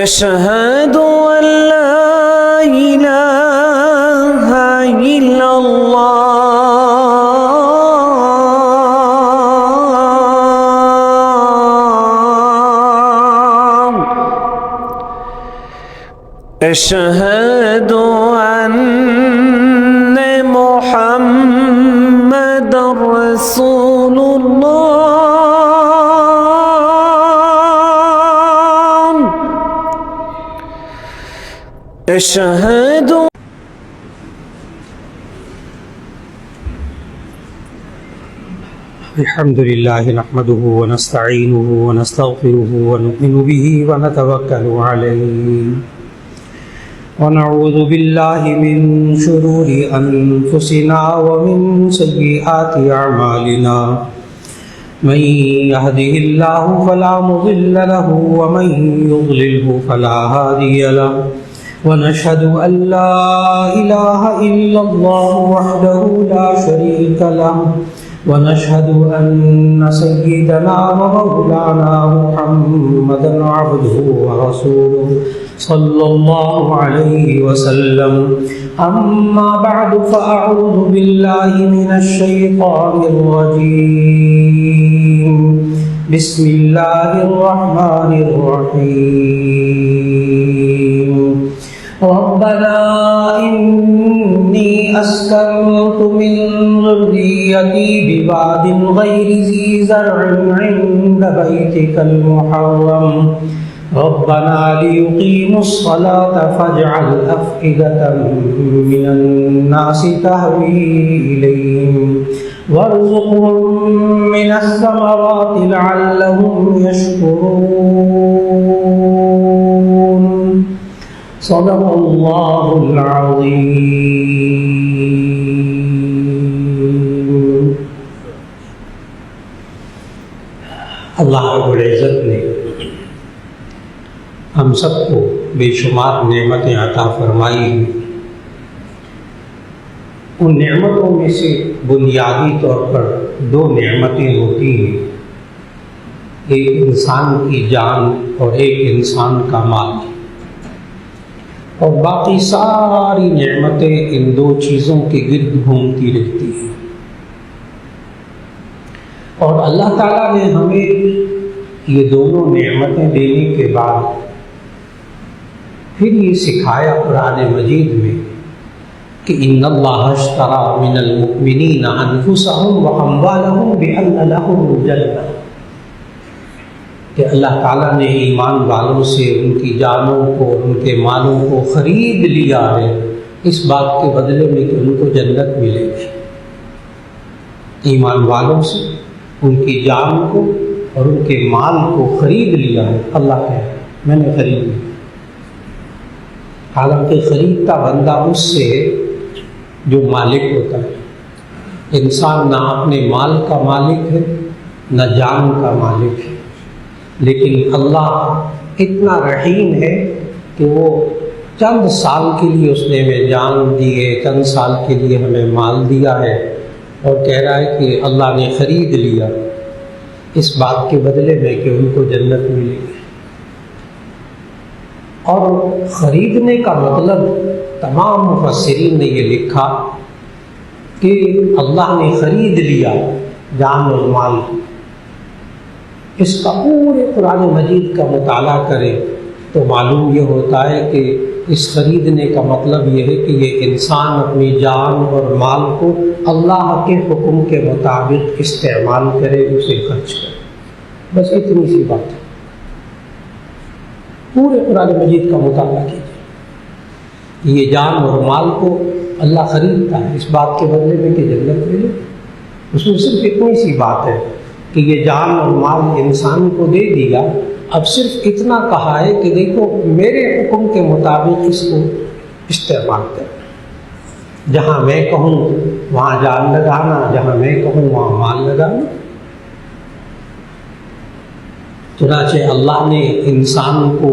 أشهد أن لا إله إلا الله أشهد أن محمد رسول الله أشهد الحمد لله نحمده ونستعينه ونستغفره ونؤمن به ونتوكل عليه ونعوذ بالله من شرور أنفسنا ومن سيئات أعمالنا من يهده الله فلا مضل له ومن يضلله فلا هادي له ونشهد أن لا إله إلا الله وحده لا شريك له ونشهد أن سيدنا ومولانا محمدا عبده ورسوله صلى الله عليه وسلم أما بعد فأعوذ بالله من الشيطان الرجيم بسم الله الرحمن الرحيم ربنا إني أسكنت من ذريتي بواد غير ذي زرع عند بيتك المحرم ربنا ليقيموا الصلاة فاجعل أفئدة من الناس تهوي إليهم وارزقهم من الثمرات لعلهم يشكرون صدق الله العظيم. اللہ رب العزت نے ہم سب کو بے شمار نعمتیں عطا فرمائی ہیں. ان نعمتوں میں سے بنیادی طور پر دو نعمتیں ہوتی ہیں، ایک انسان کی جان اور ایک انسان کا مال، اور باقی ساری نعمتیں ان دو چیزوں کے گرد گھومتی رہتی ہیں. اور اللہ تعالیٰ نے ہمیں یہ دونوں نعمتیں دینے کے بعد پھر یہ سکھایا قرآن مجید میں کہ ان اللہ اشتری من المؤمنین انفسهم واموالهم بان لهم الجنہ، کہ اللہ تعالیٰ نے ایمان والوں سے ان کی جانوں کو، ان کے مالوں کو خرید لیا ہے اس بات کے بدلے میں کہ ان کو جنت ملے گی. ایمان والوں سے ان کی جان کو اور ان کے مال کو خرید لیا ہے. اللہ کہ میں نے خرید لیا. حالانکہ خریدتا بندہ اس سے جو مالک ہوتا ہے. انسان نہ اپنے مال کا مالک ہے نہ جان کا مالک ہے، لیکن اللہ اتنا رحیم ہے کہ وہ چند سال کے لیے اس نے ہمیں جان دی ہے، چند سال کے لیے ہمیں مال دیا ہے، اور کہہ رہا ہے کہ اللہ نے خرید لیا اس بات کے بدلے میں کہ ان کو جنت ملے گی. اور خریدنے کا مطلب تمام مفسرین نے یہ لکھا کہ اللہ نے خرید لیا جان اور مال. اس کا پورے قرآن مجید کا مطالعہ کرے تو معلوم یہ ہوتا ہے کہ اس خریدنے کا مطلب یہ ہے کہ یہ انسان اپنی جان اور مال کو اللہ کے حکم کے مطابق استعمال کرے، اسے خرچ کرے. بس اتنی سی بات ہے. پورے قرآن مجید کا مطالعہ کیجیے. یہ جان اور مال کو اللہ خریدتا ہے اس بات کے بدلے میں کہ جنت ملے. اس میں صرف اتنی سی بات ہے کہ یہ جان اور مال انسان کو دے دیا. اب صرف اتنا کہا ہے کہ دیکھو میرے حکم کے مطابق اس کو استعمال کرنا. جہاں میں کہوں وہاں جان لگانا، جہاں میں کہوں وہاں مال لگانا. چنانچہ اللہ نے انسان کو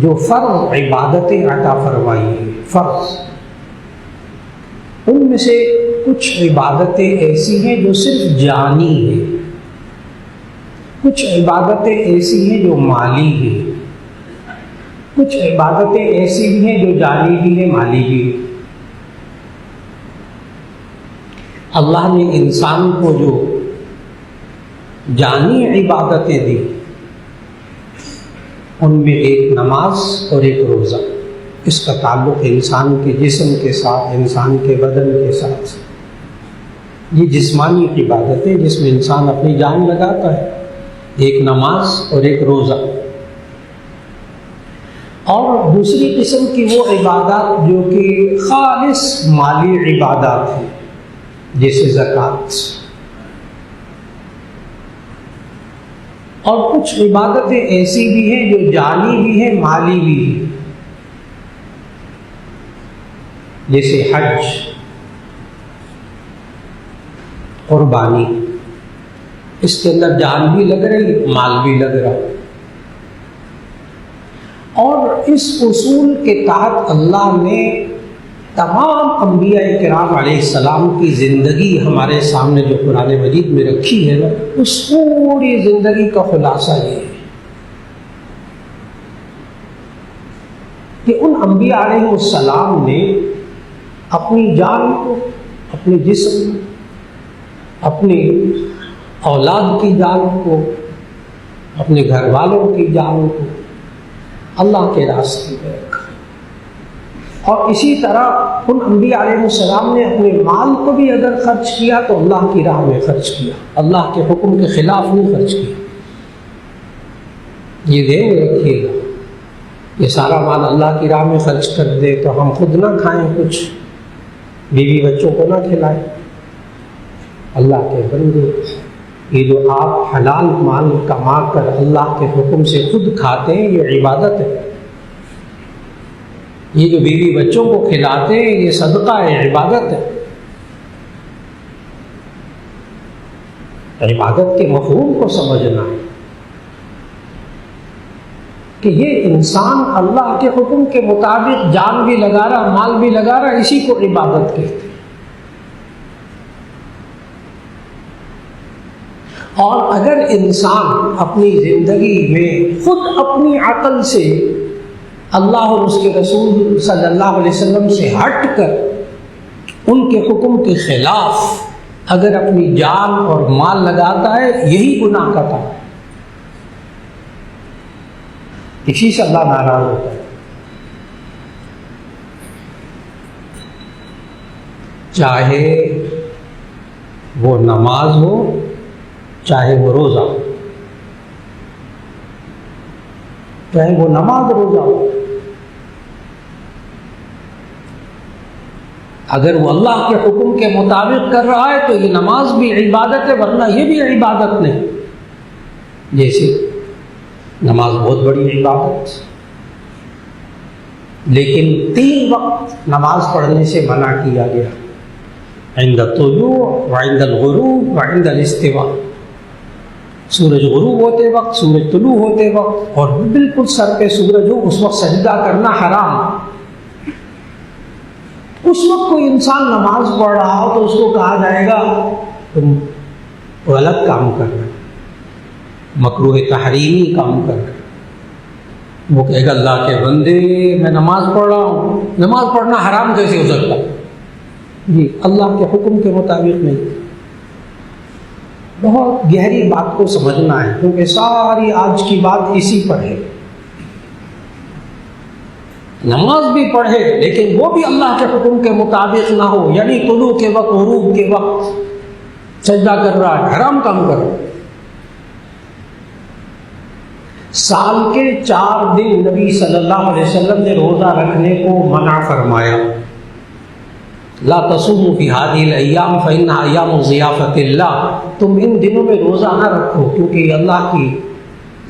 جو فرض عبادتیں عطا فرمائی ہیں، فرض، ان میں سے کچھ عبادتیں ایسی ہیں جو صرف جانی ہیں، کچھ عبادتیں ایسی ہیں جو مالی ہیں. کچھ عبادتیں ایسی بھی ہیں جو جانی بھی ہیں مالی بھی ہیں۔ اللہ نے انسان کو جو جانی عبادتیں دی ان میں ایک نماز اور ایک روزہ، اس کا تعلق انسان کے جسم کے ساتھ، انسان کے بدن کے ساتھ۔ یہ جسمانی عبادتیں جس میں انسان اپنی جان لگاتا ہے، ایک نماز اور ایک روزہ۔ اور دوسری قسم کی وہ عبادات جو کہ خالص مالی عبادات ہیں، جیسے زکوٰۃ۔ اور کچھ عبادتیں ایسی بھی ہیں جو جانی بھی ہیں مالی بھی ہیں، جیسے حج، قربانی۔ اس کے اندر جان بھی لگ رہی، مال بھی لگ رہا۔ اور اس اصول کے تحت اللہ نے تمام انبیاء کرام علیہ السلام کی زندگی ہمارے سامنے جو قرآن مجید میں رکھی ہے نا، اس پوری زندگی کا خلاصہ یہ ہے کہ ان انبیاء علیہ السلام نے اپنی جان کو، اپنے جسم، اپنی اولاد کی جان کو، اپنے گھر والوں کی جان کو اللہ کے راستے میں رکھا۔ اور اسی طرح ان انبیاء علیہ السلام نے اپنے مال کو بھی اگر خرچ کیا تو اللہ کی راہ میں خرچ کیا، اللہ کے حکم کے خلاف نہیں خرچ کیا۔ یہ ذہن میں رکھیے گا، یہ سارا مال اللہ کی راہ میں خرچ کر دے تو ہم خود نہ کھائیں، کچھ بیوی بچوں کو نہ کھلائیں۔ اللہ کے بندے، یہ جو آپ حلال مال کما کر اللہ کے حکم سے خود کھاتے ہیں، یہ عبادت ہے۔ یہ جو بیوی بچوں کو کھلاتے ہیں، یہ صدقہ ہے، عبادت ہے۔ عبادت کے مفہوم کو سمجھنا ہے کہ یہ انسان اللہ کے حکم کے مطابق جان بھی لگا رہا، مال بھی لگا رہا، اسی کو عبادت کہتے ہیں۔ اور اگر انسان اپنی زندگی میں خود اپنی عقل سے اللہ اور اس کے رسول صلی اللہ علیہ وسلم سے ہٹ کر ان کے حکم کے خلاف اگر اپنی جان اور مال لگاتا ہے، یہی گناہ کا کام ہے، اسی سے اللہ ناراض ہوتا ہے۔ چاہے وہ نماز ہو، چاہے وہ روزہ ہو، چاہے وہ نماز روزہ ہو، اگر وہ اللہ کے حکم کے مطابق کر رہا ہے تو یہ نماز بھی عبادت ہے، ورنہ یہ بھی عبادت نہیں۔ جیسے نماز بہت بڑی عبادت، لیکن 3 وقت نماز پڑھنے سے منع کیا گیا، عند الطلوع وعند الغروب وعند الاستواء۔ سورج غروب ہوتے وقت، سورج طلوع ہوتے وقت، اور بالکل سر پہ سورج ہو اس وقت سجدہ کرنا حرام۔ اس وقت کوئی انسان نماز پڑھ رہا ہو تو اس کو کہا جائے گا تم غلط کام کر رہے، مکروہ تحریمی کام کر رہے۔ وہ کہے گا اللہ کے بندے میں نماز پڑھ رہا ہوں، نماز پڑھنا حرام کیسے ہو سکتا؟ جی اللہ کے حکم کے مطابق نہیں۔ بہت گہری بات کو سمجھنا ہے، کیونکہ ساری آج کی بات اسی پر ہے۔ نماز بھی پڑھے لیکن وہ بھی اللہ کے حکم کے مطابق نہ ہو، یعنی طلوع کے وقت، غروب کے وقت سجدہ کر رہا ہے، حرام کام کر رہا ہے۔ سال کے 4 دن نبی صلی اللہ علیہ وسلم نے روزہ رکھنے کو منع فرمایا۔ لا تصوموا فی هذه الايام فانها ایام ضیافت اللہ، تم ان دنوں میں روزہ نہ رکھو کیونکہ یہ اللہ کی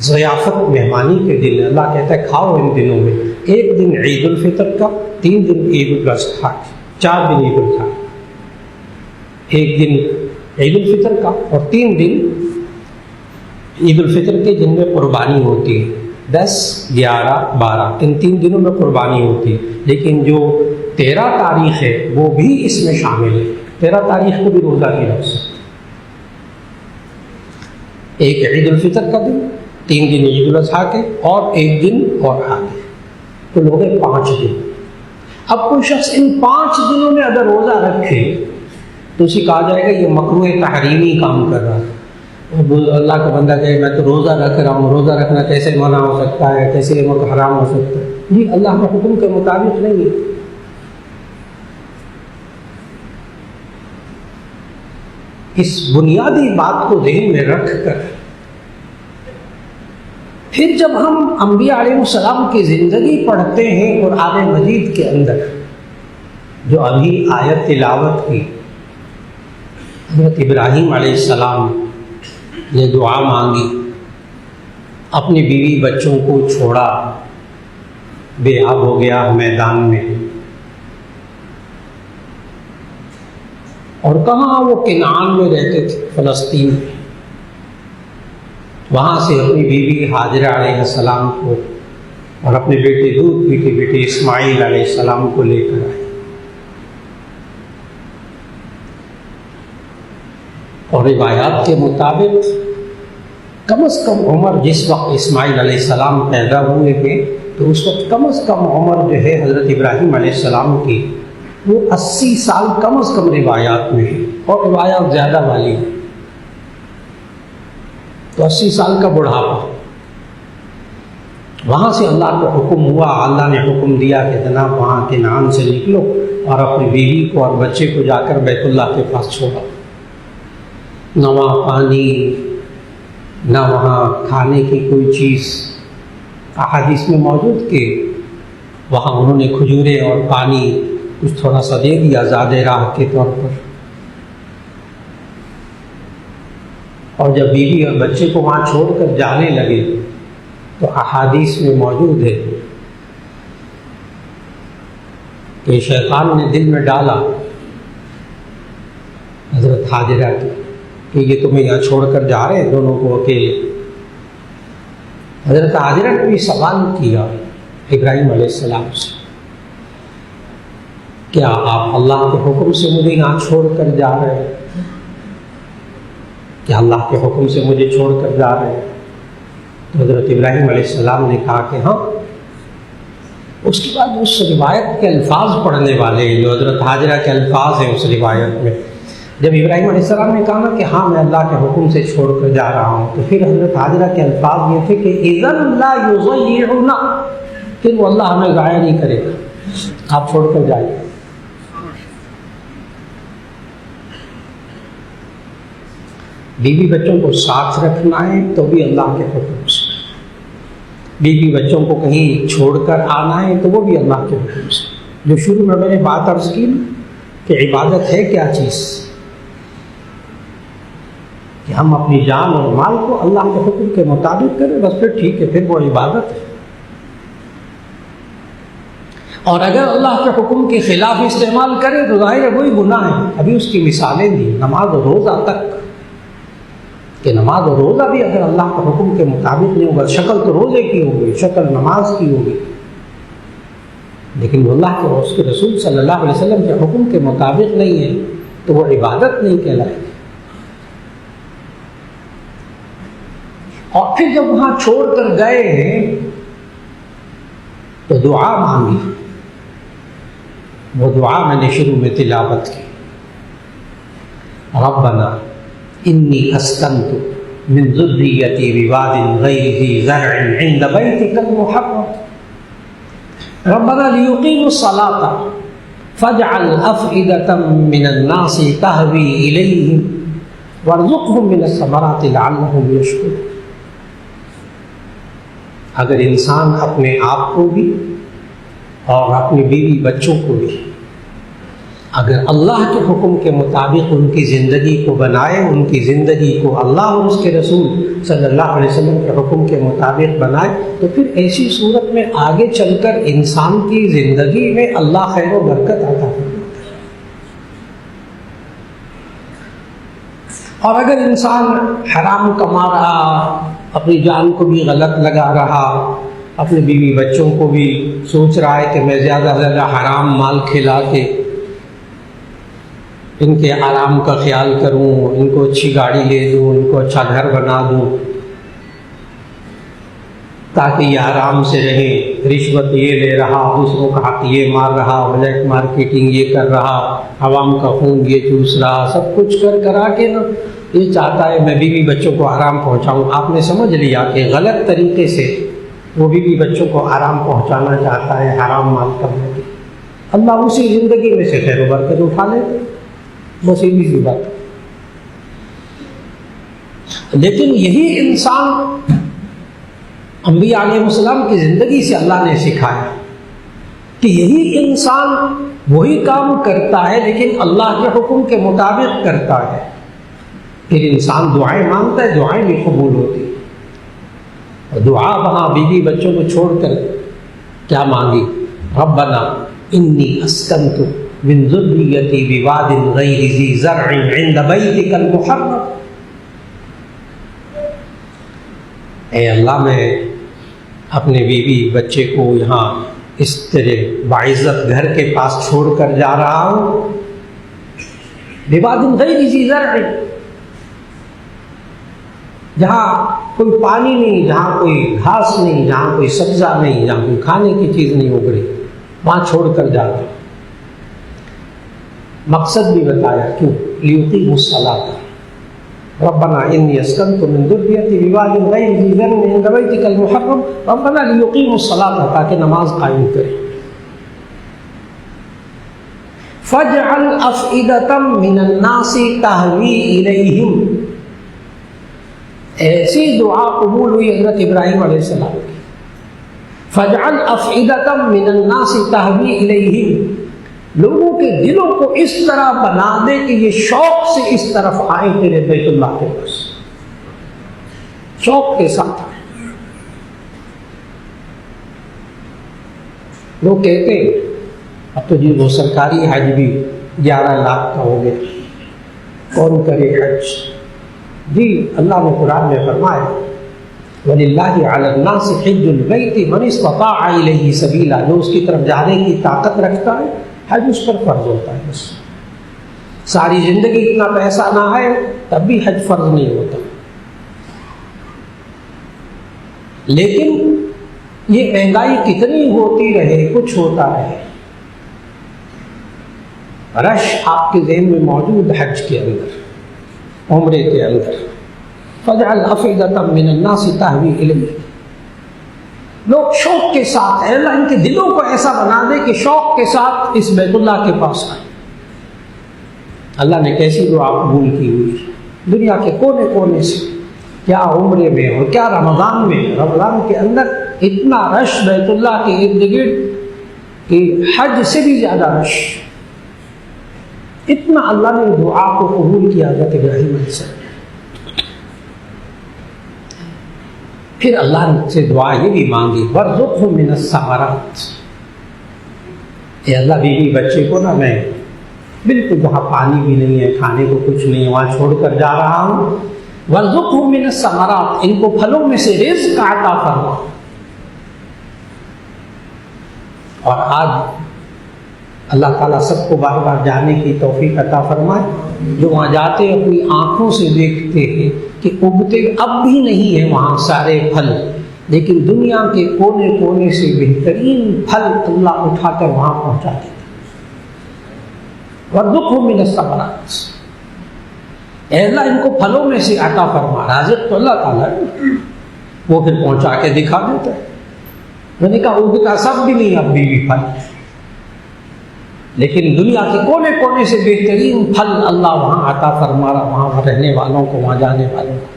ضیافت، مہمانی کے دن۔ اللہ کہتا ہے کھاؤ ان دنوں میں، ایک دن عید الفطر کا، 3 دن عید الاضحیٰ، 4 دن عید الاضحیٰ، ایک دن عید الفطر کا اور 3 دن عید الفطر کے جن میں قربانی ہوتی ہے، 10، 11، 12، ان 3 دنوں میں قربانی ہوتی ہے۔ لیکن جو 13 تاریخ ہے وہ بھی اس میں شامل ہے، 13 تاریخ کو بھی روزہ نہیں رکھ سکتے۔ ایک عید الفطر کا دن، 3 دن عید الاضحیٰ کے، اور ایک دن اور آگے تو لوگ 5 دن. اب کوئی شخص ان 5 دنوں میں اگر روزہ رکھے تو اسے کہا جائے گا یہ مکروہ تحریمی کام کر رہا ہے. اللہ کا بندہ کہے میں تو روزہ رکھ رہا ہوں، روزہ رکھنا کیسے منع ہو سکتا ہے، کیسے حرام ہو سکتا ہے؟ جی اللہ کے حکم کے مطابق نہیں ہے. اس بنیادی بات کو ذہن میں رکھ کر پھر جب ہم انبیاء علیہ السلام کی زندگی پڑھتے ہیں قرآن مجید کے اندر، جو ابھی آیت تلاوت کی، حضرت ابراہیم علیہ السلام نے دعا مانگی، اپنی بیوی بچوں کو چھوڑا، بے آب ہو گیا میدان میں، اور کہاں وہ کنعان میں رہتے تھے، فلسطین میں. وہاں سے اپنی بیوی ہاجرہ علیہ السلام کو اور اپنے بیٹے دودھ پیتے بیٹے اسماعیل علیہ السلام کو لے کر آئے. اور روایات کے مطابق کم از کم عمر جس وقت اسماعیل علیہ السلام پیدا ہوئے تھے تو اس وقت کم از کم عمر جو ہے حضرت ابراہیم علیہ السلام کی وہ 80 سال کم از کم روایات میں ہے، اور روایات زیادہ والی ہیں تو 80 سال کا بڑھاپا. وہاں سے اللہ کا حکم ہوا، اللہ نے حکم دیا کہ جناب وہاں کنعان سے نکلو اور اپنی بیوی کو اور بچے کو جا کر بیت اللہ کے پاس چھوڑا. نہ وہاں پانی، نہ وہاں کھانے کی کوئی چیز. احادیث میں موجود کہ وہاں انہوں نے کھجورے اور پانی کچھ تھوڑا سا دے دیا زاد راہ کے طور پر. اور جب بیوی اور بچے کو وہاں چھوڑ کر جانے لگے تو احادیث میں موجود ہے کہ شیطان نے دل میں ڈالا حضرت ہاجرہ کی کہ یہ تمہیں یہاں چھوڑ کر جا رہے ہیں دونوں کو اکیلے. حضرت ہاجرہ نے بھی سوال کیا ابراہیم علیہ السلام سے، کیا آپ اللہ کے حکم سے مجھے یہاں چھوڑ کر جا رہے ہیں؟ کیا اللہ کے حکم سے مجھے چھوڑ کر جا رہے ہیں؟ تو حضرت ابراہیم علیہ السلام نے کہا کہ ہاں. اس کے بعد اس روایت کے الفاظ پڑھنے والے جو حضرت ہاجرہ کے الفاظ ہیں اس روایت میں، جب ابراہیم علیہ السلام نے کہا نا کہ ہاں میں اللہ کے حکم سے چھوڑ کر جا رہا ہوں، تو پھر حضرت ہاجرہ کے الفاظ یہ تھے کہ اذن لا یضیعنا، پھر وہ اللہ ہمیں ضائع نہیں کرے گا، آپ چھوڑ کر جائیے. بیوی بچوں کو ساتھ رکھنا ہے تو بھی اللہ کے حکم سے، بیوی بچوں کو کہیں چھوڑ کر آنا ہے تو وہ بھی اللہ کے حکم سے. جو شروع میں نے بات عرض کی کہ عبادت ہے کیا چیز، کہ ہم اپنی جان اور مال کو اللہ کے حکم کے مطابق کریں، بس پھر ٹھیک ہے، پھر وہ عبادت ہے. اور اگر اللہ کے حکم کے خلاف استعمال کرے تو ظاہر ہے وہی گناہ ہے. ابھی اس کی مثالیں دی نماز و روزہ تک، کہ نماز اور روزہ بھی اگر اللہ کے حکم کے مطابق نہیں ہوگا، شکل تو روزے کی ہوگی، شکل نماز کی ہوگی، لیکن وہ اللہ کے اس کے رسول صلی اللہ علیہ وسلم کے حکم کے مطابق نہیں ہے تو وہ عبادت نہیں کہلائے گی. اور پھر جب وہاں چھوڑ کر گئے ہیں تو دعا مانگی. وہ دعا میں نے شروع میں تلاوت کی، ربنا انی اسکنت من ذریتی بواد غیر ذی زرع عند بیتک المحرم ربنا لیقیموا الصلاة فاجعل افئدة من الناس تهوی الیہم وارزقهم من الثمرات لعلهم یشکرون. اگر انسان اپنے آپ کو بھی اور اپنی بیوی بچوں کو بھی اگر اللہ کے حکم کے مطابق ان کی زندگی کو بنائے، ان کی زندگی کو اللہ اور اس کے رسول صلی اللہ علیہ وسلم کے حکم کے مطابق بنائے، تو پھر ایسی صورت میں آگے چل کر انسان کی زندگی میں اللہ خیر و برکت عطا کرتا ہے. اور اگر انسان حرام کما رہا، اپنی جان کو بھی غلط لگا رہا، اپنے بیوی بچوں کو بھی سوچ رہا ہے کہ میں زیادہ سے زیادہ حرام مال کھلا کے ان کے آرام کا خیال کروں، ان کو اچھی گاڑی لے دوں، ان کو اچھا گھر بنا دوں، تاکہ یہ آرام سے رہے. رشوت یہ لے رہا, دوسروں کا حق یہ مار رہا, بلیک مارکیٹنگ یہ کر رہا, عوام کا خون یہ چوس رہا, سب کچھ کرا کے نا یہ چاہتا ہے میں بیوی بچوں کو آرام پہنچاؤں. آپ نے سمجھ لیا کہ غلط طریقے سے وہ بیوی بچوں کو آرام پہنچانا چاہتا ہے, حرام مال کرنے کی. اللہ اسی زندگی میں سے خیر و برکت اٹھا لیتے, بس یہ بھی بات. لیکن یہی انسان انبیاء علیہ السلام کی زندگی سے اللہ نے سکھایا کہ یہی انسان وہی کام کرتا ہے لیکن اللہ کے حکم کے مطابق کرتا ہے. پھر انسان دعائیں مانگتا ہے, دعائیں بھی قبول ہوتی ہیں. اور دعا وہاں بیوی بچوں کو چھوڑ کر کیا مانگی؟ ربنا انی اسکنت من ذریتی بواد غیر ذی زرع عند بیتک المحرم. اے اللہ میں اپنے بیوی بچے کو یہاں اس طرح باعزت گھر کے پاس چھوڑ کر جا رہا ہوں. بواد غیر ذی زرع, جہاں کوئی پانی نہیں, جہاں کوئی گھاس نہیں, جہاں کوئی سبزہ نہیں, جہاں کوئی کھانے کی چیز نہیں اگ رہی, وہاں چھوڑ کر جا رہا. مقصد بھی بتایا کیوں, لیقیموا الصلاۃ. ربنا انی اسکنت من ذریتی بواد غیر ذی زرع عند بیتک المحرم ربنا لیقیموا الصلاۃ, تاکہ نماز قائم کریں. فاجعل افئدۃ من الناس تہوی الیہم. ایسی دعا قبول ہوئی حضرت ابراہیم علیہ السلام کی. فاجعل افئدۃ من الناس تہوی الیہم, لوگوں کے دلوں کو اس طرح بنا دے کہ یہ شوق سے اس طرف آئیں تیرے بیت اللہ کے پاس, شوق کے ساتھ آئیں. لوگ کہتے ہیں اب تو جی وہ سرکاری حج بھی 11 لاکھ کا ہو گیا, کون کرے حج؟ جی اللہ نے قرآن میں فرمایا وَلِلَّهِ عَلَى النَّاسِ حِجُّ الْبَيْتِ مَنِ اسْتَطَاعَ إِلَيْهِ سَبِيلًا. جو اس کی طرف جانے کی طاقت رکھتا ہے حج اس پر فرض ہوتا ہے. بس ساری زندگی اتنا پیسہ نہ ہے تب بھی حج فرض نہیں ہوتا. لیکن یہ مہنگائی کتنی ہوتی رہے, کچھ ہوتا رہے, رش آپ کے ذہن میں موجود حج کے اندر, عمرے کے اندر. فَاجْعَلْ أَفْئِدَةً مِّنَ النَّاسِ تَهْوِي إِلَيْهِ. لوگ شوق کے ساتھ, اللہ ان کے دلوں کو ایسا بنا دے کہ شوق کے ساتھ اس بیت اللہ کے پاس آئے. اللہ نے کیسی دعا قبول کی ہوئی دنیا کے کونے کونے سے, کیا عمرے میں اور کیا رمضان میں. رمضان کے اندر اتنا رش بیت اللہ کے ارد گرد کہ حج سے بھی زیادہ رش. اتنا اللہ نے دعا کو قبول کیا حضرت ابراہیم علیہ السلام. پھر اللہ سے دعا یہ بھی مانگی وَارْزُقْهُم مِّنَ الثَّمَرَاتِ. اے اللہ بیوی بچے کو نا میں بالکل جہاں پانی بھی نہیں ہے, کھانے کو کچھ نہیں ہے, وہاں چھوڑ کر جا رہا ہوں. وَارْزُقْهُم مِّنَ الثَّمَرَاتِ, ان کو پھلوں میں سے رزق عطا فرما. اور آج اللہ تعالیٰ سب کو بار بار جانے کی توفیق عطا فرمائے. جو وہاں جاتے ہیں اپنی آنکھوں سے دیکھتے ہیں کہ اگتے اب بھی نہیں ہیں وہاں سارے پھل, لیکن دنیا کے کونے کونے سے بہترین پھل اللہ اٹھا کر وہاں پہنچا دیتا. وَارْزُقْهُم مِّنَ الثَّمَرَاتِ. اے اللہ ان کو پھلوں میں سے عطا فرما. رازق تو اللہ تعالیٰ ہے, وہ پھر پہنچا کے دکھا دیتا ہے. میں نے کہا اگتا سب بھی نہیں اب بھی پھل, لیکن دنیا کے کونے کونے سے بہترین پھل اللہ وہاں عطا فرما رہا, وہاں رہنے والوں کو, وہاں جانے والوں کو.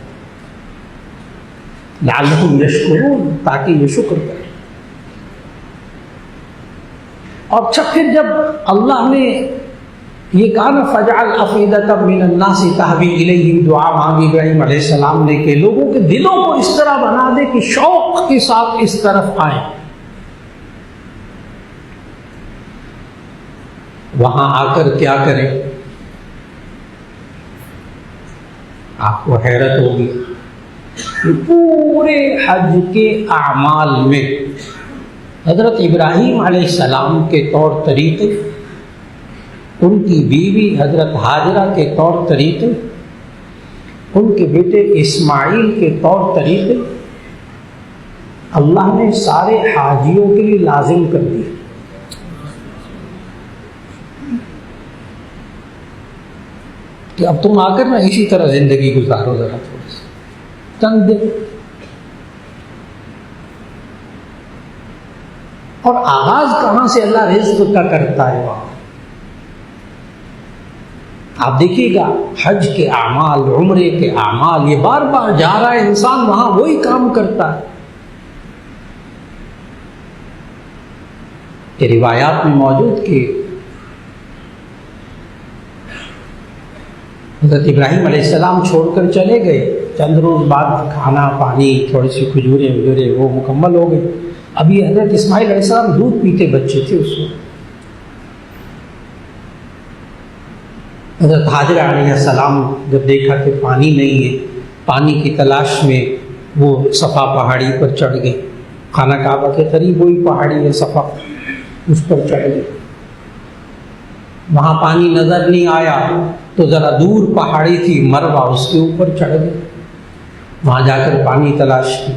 لعلہم یشکرون, تاکہ یہ شکر کریں. اور اچھا پھر جب اللہ نے یہ کہا نا فَاجْعَلْ أَفْئِدَةً مِّنَ النَّاسِ تَهْوِي إِلَيْهِمْ, دعا مانگی ابراہیم علیہ السلام نے کہ لوگوں کے دلوں کو اس طرح بنا دے کہ شوق کے ساتھ اس طرف آئیں. وہاں آ کر کیا کریں؟ آپ کو حیرت ہوگی کہ پورے حج کے اعمال میں حضرت ابراہیم علیہ السلام کے طور طریقے, ان کی بیوی حضرت ہاجرہ کے طور طریقے, ان کے بیٹے اسماعیل کے طور طریقے, اللہ نے سارے حاجیوں کے لیے لازم کر دیا. کہ اب تم آ کر نا اسی طرح زندگی گزارو ذرا تھوڑا سا چند دن. اور آغاز کہاں سے اللہ رزق کا کرتا ہے وہاں. آپ دیکھیے گا حج کے اعمال، عمرے کے اعمال، یہ بار بار جا رہا ہے انسان وہاں وہی کام کرتا ہے. کہ روایات میں موجود کہ حضرت ابراہیم علیہ السلام چھوڑ کر چلے گئے، چند روز بعد کھانا پانی تھوڑی سی کھجوریں وہ مکمل ہو گئے. ابھی حضرت اسماعیل علیہ السلام دودھ پیتے بچے تھے اس وقت. حضرت حاجرہ علیہ السلام جب دیکھا کہ پانی نہیں ہے، پانی کی تلاش میں وہ صفا پہاڑی پر چڑھ گئے. خانہ کعبہ کے قریب وہی پہاڑی ہے صفا، اس پر چڑھ گئے. وہاں پانی نظر نہیں آیا تو ذرا دور پہاڑی تھی مروہ، اس کے اوپر چڑھ گئے. وہاں جا کر پانی تلاش کی.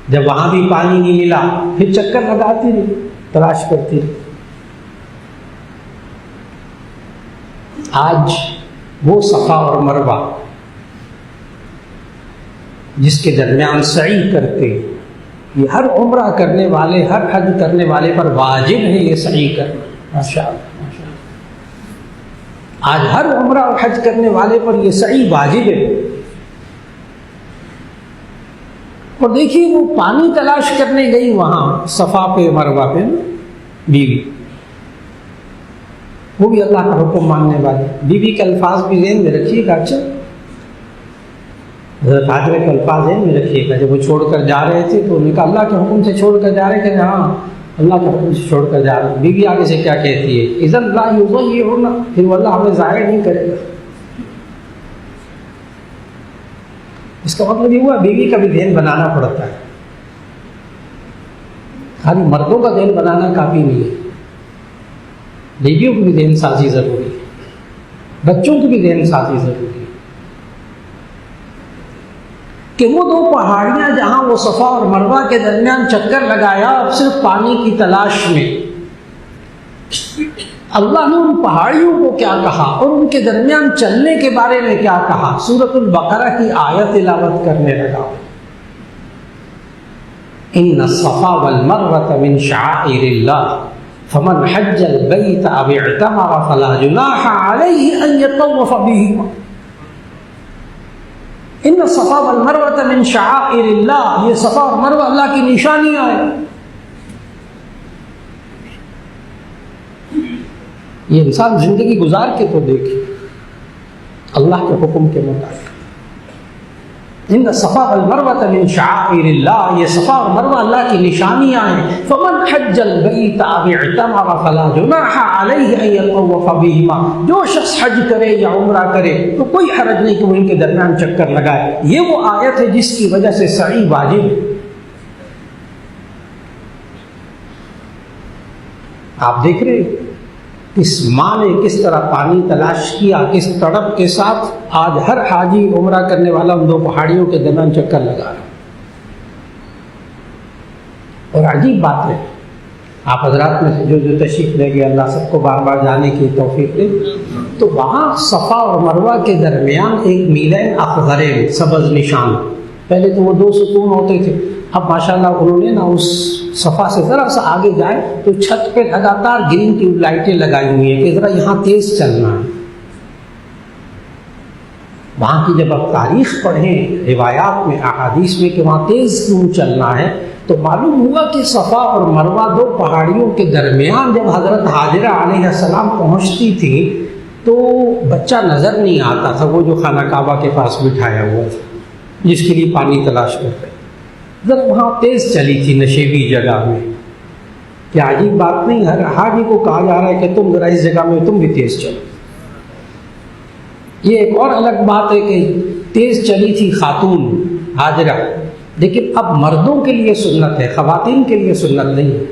جب وہاں بھی پانی نہیں ملا پھر چکر لگاتی رہی، تلاش کرتی رہی. آج وہ صفا اور مروہ جس کے درمیان سعی کرتے، یہ ہر عمرہ کرنے والے، ہر حج کرنے والے پر واجب ہے یہ سعی کرنا. ماشاءاللہ آج ہر عمرہ اور حج کرنے والے پر یہ سعی واجب ہے. اور دیکھیے وہ پانی تلاش کرنے گئی وہاں صفا پہ مروہ پہ بیوی، وہ بھی اللہ کا حکم ماننے والی. بیوی کے الفاظ بھی ذہن میں رکھیے گا. اچھا حضرت حاجرہ کے الفاظ ذہن میں رکھیے گا. جب وہ چھوڑ کر جا رہے تھے تو انہوں نے کہا اللہ کے حکم سے چھوڑ کر جا رہے تھے. ہاں اللہ کے حکم سے چھوڑ کر جا رہے. بیوی آگے سے کیا کہتی ہے؟ اذا لا یضیعنا، پھر وہ اللہ ہمیں ضائع نہیں کرے گا. اس کا مطلب یہ ہوا بیوی کا بھی ذہن بنانا پڑتا ہے. خالی مردوں کا ذہن بنانا کافی نہیں ہے، بیویوں کی بھی ذہن سازی ضروری ہے، بچوں کی بھی ذہن سازی ضروری ہے. کہ وہ دو پہاڑیاں جہاں وہ صفا اور مروہ کے درمیان چکر لگایا اب صرف پانی کی تلاش میں، اللہ نے ان پہاڑیوں کو کیا کہا اور ان کے درمیان چلنے کے بارے میں کیا کہا، سورۃ البقرہ کی آیت تلاوت کرنے لگا. ان الصفا والمروہ من شعائر اللہ فمن حج البیت او اعتمر فلا جناح علیہ ان یطوف بہما. ان الصفا والمروہ من شعائر اللہ، یہ صفا اور مروہ اللہ کی نشانیاں ہیں. یہ انسان زندگی گزار کے تو دیکھے اللہ کے حکم کے مطابق. ان الصفا والمروہ من شعائر اللہ، یہ صفا اور مروہ اللہ کی نشانیاں ہیں. فمن حج البیت او اعتمر فلا جناح علیہ ان یطوف بہما، جو شخص حج کرے یا عمرہ کرے تو کوئی حرج نہیں کہ وہ ان کے درمیان چکر لگائے. یہ وہ آیت ہے جس کی وجہ سے سعی واجب ہے. آپ دیکھ رہے ہیں اس ماں نے کس طرح پانی تلاش کیا، کس تڑپ کے ساتھ آج ہر حاجی عمرہ کرنے والا ان دو پہاڑیوں کے درمیان چکر لگا رہا. اور عجیب بات ہے، آپ حضرات میں سے جو تشریف لے گئے اللہ سب کو بار بار جانے کی توفیق دے، تو وہاں صفا اور مروہ کے درمیان ایک میلین اخضرین سبز نشان. پہلے تو وہ دو ستون ہوتے تھے، اب ماشاءاللہ انہوں نے نا اس صفا سے ذرا سا آگے جائے تو چھت پہ لگاتار گرین ٹیوب لائٹیں لگائی ہوئی ہیں کہ ذرا یہاں تیز چلنا ہے. وہاں کی جب آپ تاریخ پڑھیں روایات میں احادیث میں کہ وہاں تیز کیوں چلنا ہے تو معلوم ہوا کہ صفا اور مروہ دو پہاڑیوں کے درمیان جب حضرت حاجرہ علیہ السلام پہنچتی تھی تو بچہ نظر نہیں آتا تھا، وہ جو خانہ کعبہ کے پاس بٹھایا ہوا تھا جس کے لیے پانی تلاش کرتے. ذرا وہاں تیز چلی تھی نشیبی جگہ میں. کیا عجیب بات نہیں، ہر حاجی کو کہا جا رہا ہے کہ تم ذرا اس جگہ میں تم بھی تیز چلو. یہ ایک اور الگ بات ہے کہ تیز چلی تھی خاتون حاجرہ، لیکن اب مردوں کے لیے سنت ہے، خواتین کے لیے سنت نہیں ہے.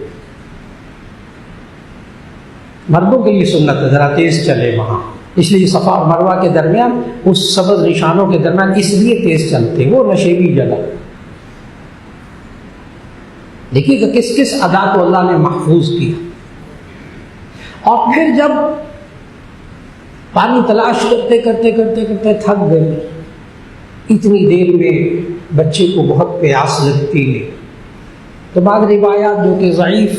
مردوں کے لیے سنت ہے ذرا تیز چلے وہاں. اس لیے صفا اور مروہ کے درمیان اس سبز نشانوں کے درمیان اس لیے تیز چلتے، وہ نشیبی جگہ. دیکھیے کہ کس کس ادا کو اللہ نے محفوظ کیا. اور پھر جب پانی تلاش کرتے کرتے کرتے کرتے تھک گئے، اتنی دیر میں بچے کو بہت پیاس لگتی ہے، تو بعض روایات جو کہ ضعیف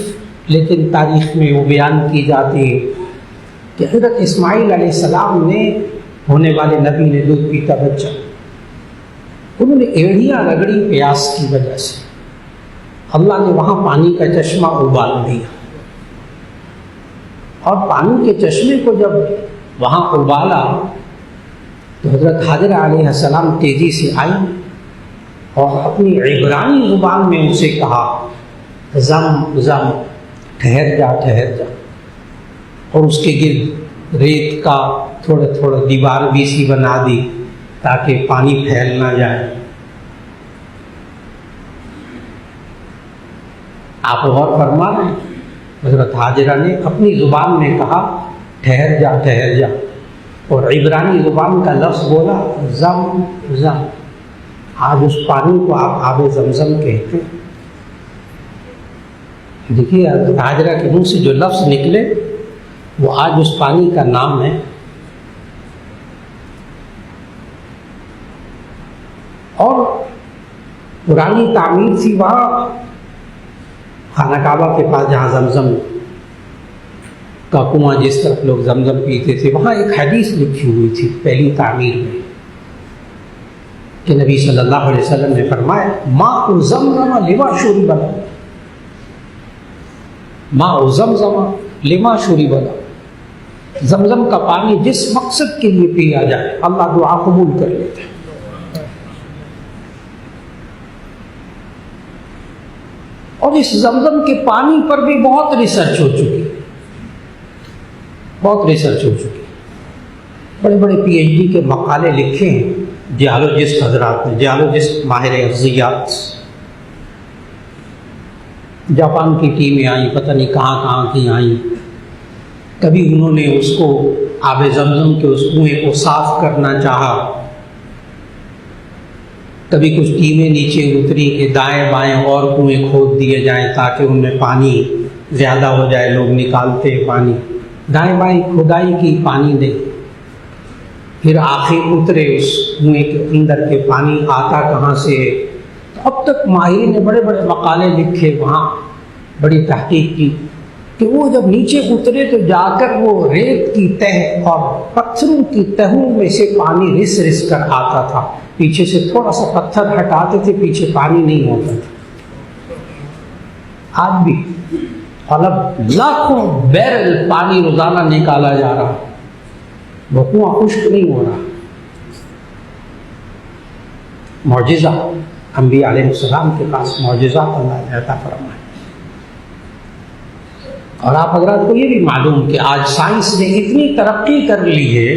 لیکن تاریخ میں وہ بیان کی جاتی ہے کہ حضرت اسماعیل علیہ السلام نے ہونے والے نبی نے دودھ پیتا بچہ، انہوں نے ایڑیاں رگڑی پیاس کی وجہ سے، اللہ نے وہاں پانی کا چشمہ ابال دیا، اور پانی کے چشمے کو جب وہاں ابالا تو حضرت حاجرہ علیہ السلام تیزی سے آئی اور اپنی عبرانی زبان میں اسے کہا زم زم، ٹھہر جا ٹھہر جا، اور اس کے گرد ریت کا تھوڑا تھوڑا دیوار بھی سی بنا دی تاکہ پانی پھیل نہ جائے. آپ غور فرما رہے ہیں، حضرت حاجرہ نے اپنی زبان میں کہا ٹھہر جا ٹھہر جا، اور عبرانی زبان کا لفظ بولا زم زم. آج اس پانی کو آپ آب زمزم کہتے ہیں. دیکھیے حضرت حاجرہ کے منہ سے جو لفظ نکلے وہ آج اس پانی کا نام ہے. اور پرانی تعمیر تھی وہاں خانہ کعبہ کے پاس جہاں زمزم کا کنواں جس طرف لوگ زمزم پیتے تھے، وہاں ایک حدیث لکھی ہوئی تھی پہلی تعمیر میں کہ نبی صلی اللہ علیہ وسلم نے فرمایا ماء زمزم لما شرب له، ماء زمزم لما شرب له، زمزم کا پانی جس مقصد کے لیے پیا جائے اللہ دعا قبول کر لیتا ہے. اور اس زمزم کے پانی پر بھی بہت ریسرچ ہو چکی، بہت ریسرچ ہو چکی. بڑے بڑے پی ایچ ڈی کے مقالے لکھے ہیں جیالوجسٹ حضرات نے، جیالوجسٹ ماہر ارضیات. جاپان کی ٹیمیں آئیں، پتہ نہیں کہاں کہاں کی آئیں. کبھی انہوں نے اس کو آب زمزم کے اس کنویں کو صاف کرنا چاہا، کبھی کچھ ٹیمیں نیچے اتری کہ دائیں بائیں اور کنویں کھود دیے جائیں تاکہ ان میں پانی زیادہ ہو جائے، لوگ نکالتے پانی، دائیں بائیں کھدائی کی پانی دے. پھر آخر اترے اس کنویں کے اندر کے پانی آتا کہاں سے. تو اب تک ماہرین نے بڑے بڑے مقالے لکھے، وہاں بڑی تحقیق کی کہ وہ جب نیچے اترے تو جا کر وہ ریت کی تہ اور پتھروں کی تہوں میں سے پانی رس رس کر آتا تھا. پیچھے سے تھوڑا سا پتھر ہٹاتے تھے، پیچھے پانی نہیں ہوتا تھا. آج بھی اب لاکھوں بیرل پانی روزانہ نکالا جا رہا، وہ کنواں خشک نہیں ہو رہا. معجزہ انبیاء علیہ السلام کے پاس معجزات اللہ نے عطا فرمائے. اور آپ حضرات کو یہ بھی معلوم کہ آج سائنس نے اتنی ترقی کر لی ہے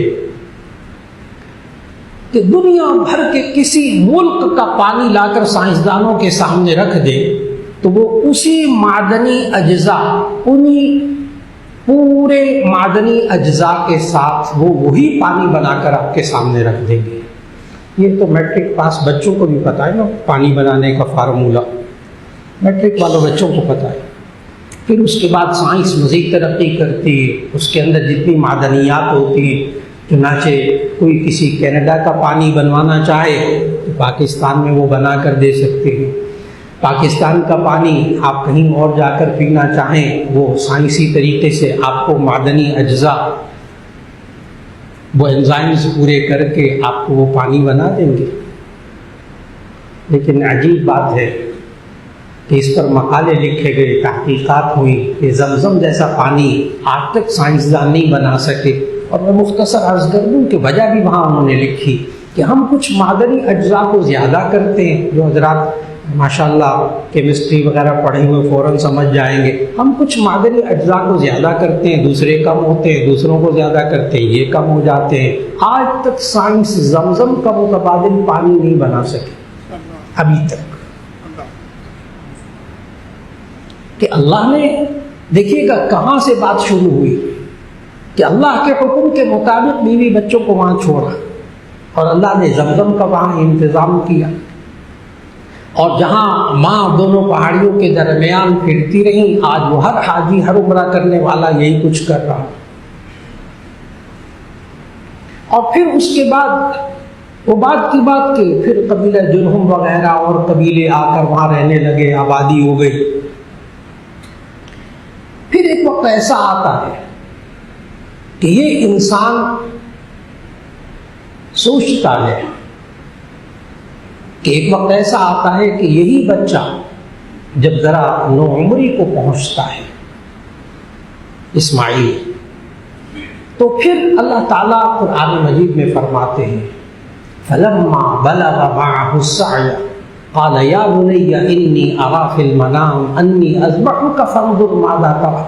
کہ دنیا بھر کے کسی ملک کا پانی لا کر سائنسدانوں کے سامنے رکھ دے تو وہ اسی معدنی اجزاء، انہی پورے معدنی اجزاء کے ساتھ وہ وہی پانی بنا کر آپ کے سامنے رکھ دیں گے. یہ تو میٹرک پاس بچوں کو بھی پتہ ہے نا، پانی بنانے کا فارمولہ میٹرک والوں بچوں کو پتہ ہے. پھر اس کے بعد سائنس مزید ترقی کرتی ہے، اس کے اندر جتنی معدنیات ہوتی ہیں، چنانچہ کوئی کسی کینیڈا کا پانی بنوانا چاہے تو پاکستان میں وہ بنا کر دے سکتے ہیں. پاکستان کا پانی آپ کہیں اور جا کر پینا چاہیں، وہ سائنسی طریقے سے آپ کو معدنی اجزاء، وہ انزائمز پورے کر کے آپ کو وہ پانی بنا دیں گے. لیکن عجیب بات ہے کہ اس پر مقالے لکھے گئے، تحقیقات ہوئی کہ زمزم جیسا پانی آج تک سائنسدان نہیں بنا سکے. اور میں مختصر عرض کر دوں کہ وجہ بھی وہاں انہوں نے لکھی کہ ہم کچھ معدنی اجزاء کو زیادہ کرتے ہیں. جو حضرات ماشاءاللہ کیمسٹری وغیرہ پڑھے ہوئے فوراً سمجھ جائیں گے. ہم کچھ معدنی اجزاء کو زیادہ کرتے ہیں، دوسرے کم ہوتے ہیں، دوسروں کو زیادہ کرتے ہیں، یہ کم ہو جاتے ہیں. آج تک سائنس زمزم کا متبادل پانی نہیں بنا سکے ابھی تک. کہ اللہ نے، دیکھیے گا کہاں سے بات شروع ہوئی کہ اللہ کے حکم کے مطابق بیوی بچوں کو وہاں چھوڑا اور اللہ نے زمزم کا وہاں انتظام کیا. اور جہاں ماں دونوں پہاڑیوں کے درمیان پھرتی رہی، آج وہ ہر حاجی ہر عمرہ کرنے والا یہی کچھ کر رہا۔ اور پھر اس کے بعد وہ بات کی بات کہ پھر قبیلہ جرہم وغیرہ اور قبیلے آ کر وہاں رہنے لگے، آبادی ہو گئی۔ پھر ایک وقت ایسا آتا ہے کہ یہ انسان سوچتا ہے کہ ایک وقت ایسا آتا ہے کہ یہی بچہ جب ذرا نوعمری کو پہنچتا ہے، اسماعیل، تو پھر اللہ تعالیٰ قرآن مجید میں فرماتے ہیں فَلَمَّا بَلَغَ مَعَهُ السَّعْيَ قَالَ يَا بُنَيَّ إِنِّي أَرَىٰ فِي الْمَنَامِ أَنِّي أَذْبَحُكَ فَانظُرْ مَاذَا تَرَىٰ